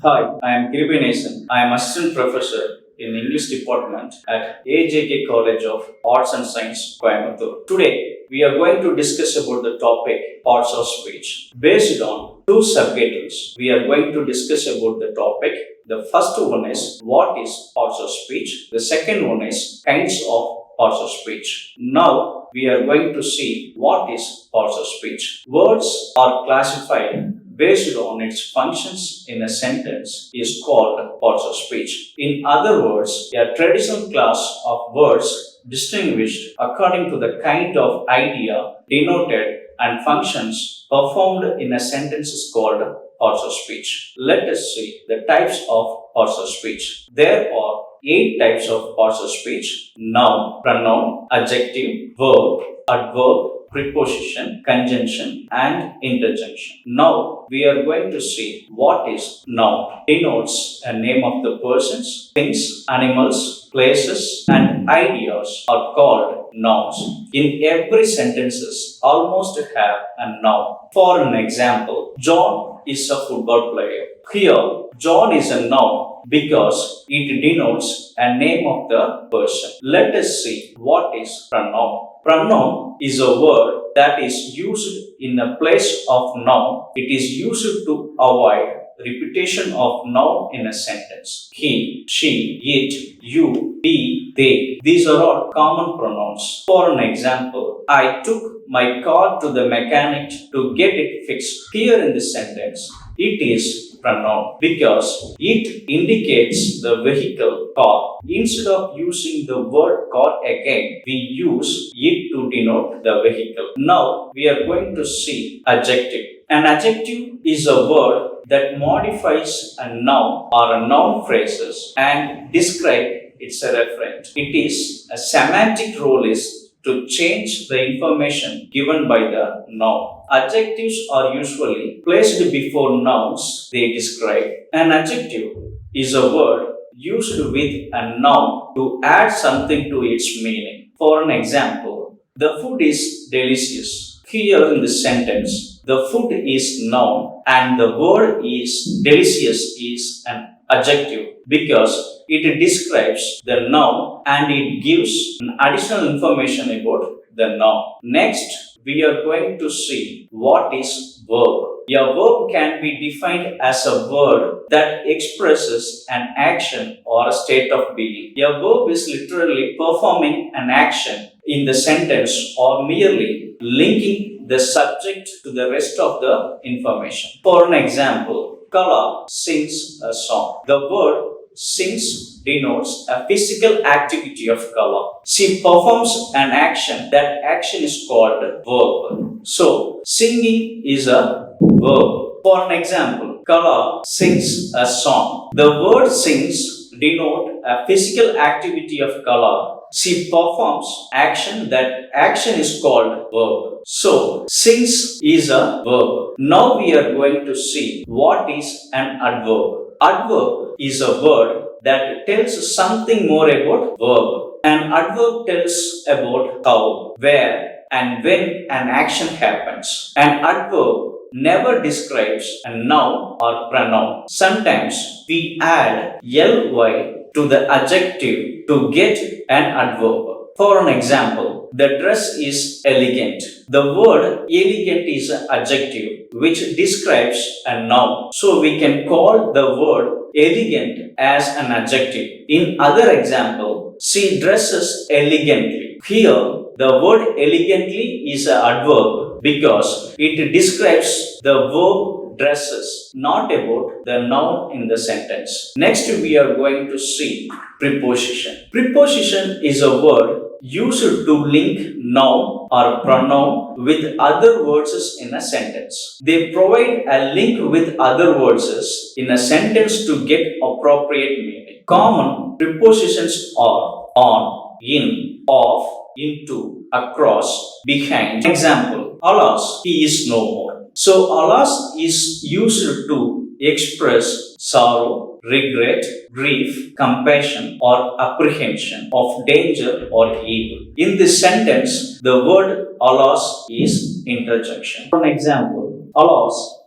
Hi, I am Kirubainesan. I am Assistant Professor in English Department at AJK College of Arts and Science, Coimbatore. Today, we are going to discuss about the topic parts of speech. Based on two subheadings, we are going to discuss about the topic. The first one is what is parts of speech. The second one is kinds of parts of speech. Now, we are going to see what is parts of speech. Words are classified based on its functions in a sentence is called parts of speech. In other words, a traditional class of words distinguished according to the kind of idea denoted and functions performed in a sentence is called parts of speech. Let us see the types of parts of speech. There are 8 types of parts of speech: noun, pronoun, adjective, verb, adverb, preposition, conjunction, and interjunction. Now, we are going to see what is noun. Denotes a name of the persons, things, animals, places, and ideas are called nouns. In every sentences, almost have a noun. For an example, John is a football player. Here, John is a noun because it denotes a name of the person. Let us see what is pronoun. Pronoun is a word that is used in a place of noun. It is used to avoid repetition of noun in a sentence. He, she, it, you, he, they. These are all common pronouns. For an example, I took my car to the mechanic to get it fixed. Here in this sentence, it is pronoun because it indicates the vehicle car. Instead of using the word car again, we use it to denote the vehicle. Now we are going to see adjective. An adjective is a word that modifies a noun or a noun phrases and describe its a referent. It is a semantic role is to change the information given by the noun. Adjectives are usually placed before nouns they describe. An adjective is a word used with a noun to add something to its meaning. For an example, the food is delicious. Here in this sentence, the food is noun and the word is delicious is an adjective because it describes the noun and it gives an additional information about the noun. Next, we are going to see what is verb. A verb can be defined as a word that expresses an action or a state of being. A verb is literally performing an action in the sentence or merely linking the subject to the rest of the information. For an example, Kala sings a song. The word sings denotes a physical activity of Kala. She performs an action. That action is called verb. So, singing is a verb. For an example, Kala sings a song. The word sings denote a physical activity of Kala. She performs action. That action is called verb. So, sings is a verb. Now we are going to see what is an adverb. Adverb is a word that tells something more about verb. An adverb tells about how, where, and when an action happens. An adverb never describes a noun or pronoun. Sometimes we add ly to the adjective to get an adverb. For an example, the dress is elegant. The word elegant is an adjective which describes a noun. So we can call the word elegant as an adjective. In other example, she dresses elegantly. Here, the word elegantly is an adverb because it describes the verb dresses, not about the noun in the sentence. Next, we are going to see preposition. Preposition is a word used to link noun or pronoun with other words in a sentence. They provide a link with other words in a sentence to get appropriate meaning. Common prepositions are on, in, of, into, across, behind. Example, alas, he is no more. So, alas is used to express sorrow, regret, grief, compassion, or apprehension of danger or evil. In this sentence, the word alas is interjection. For an example, alas,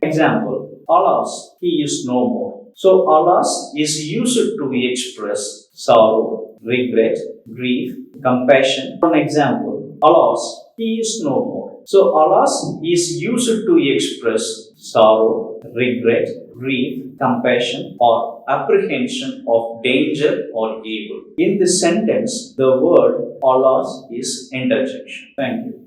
Example, alas, he is no more. So, alas is used to express sorrow, regret, grief, compassion. For an example, alas, he is no more. So, alas is used to express sorrow, regret, grief, compassion, or apprehension of danger or evil. In this sentence, the word alas is interjection. Thank you.